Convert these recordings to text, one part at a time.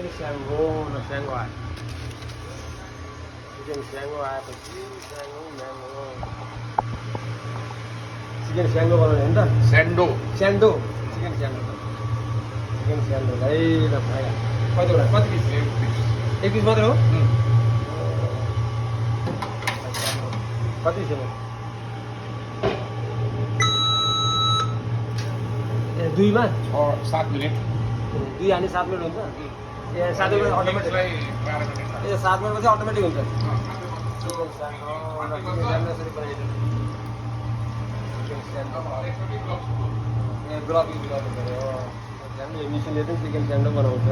फेरि स्याङ्गो न स्याङ्गो आयो चिकन स्याङ्गो आएपछि चिकन स्याङ्गो बनाउने हो नि त स्यान्डो स्यान्डो चिकन स्यान्डो लै ल फ्राई कतिवटा कति पिस एक पिस मात्रै हो कति थियो ए दुईमा 6-7 मिनट दुई हानी 7 मिनट हुन्छ ए 7 मिनट अटोमेटिक ए 7 मिनट पछि अटोमेटिक हुन्छ ए ग्लोभ युज गर्नु पऱ्यो मिसिनले चाहिँ चिकन स्यान्डो बनाउँछ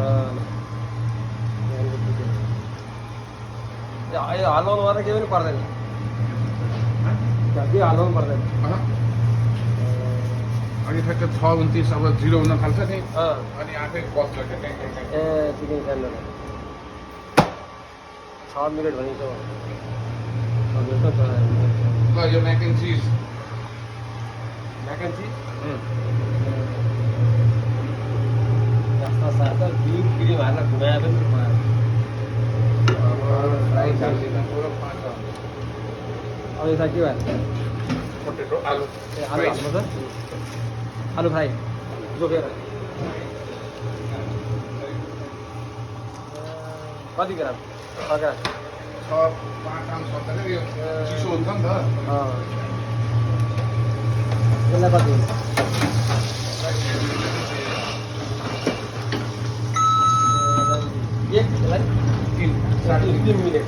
हल्लाउनु मात्रै केही पनि पर्दैन केही हल्लाउनु पर्दैन अनि ठ्याक्क 6:29 अब 0 हुन थाल्छ नि अनि आफै बस्छ ए चिकन स्यान्डो 6 मिनट भनिन्छ ल यो म्याक एन्ड चिज म्याक एन्ड चिज जस्ता साथ दुध क्रिम हालेर घुमाए पनि फ्राई चाल्दिन पुरो पाँच अब यता के भयो पोटेटो आलु ए आलु हाल्नु त आलु फ्राई जोखेर कति ग्राम ग्राम 6-5 ग्राम सक्दैन यो चिसो हुन्छ नि त यसलाई कति हुन्छ यसलाई 3 मिनट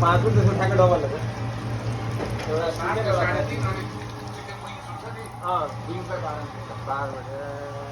5 पनि त्यसको ठ्याक्कै डबल हुन्छ एउटा 3 3:30 अनि चिकन विङ्स हुन्छ नि दुई 12 मिनट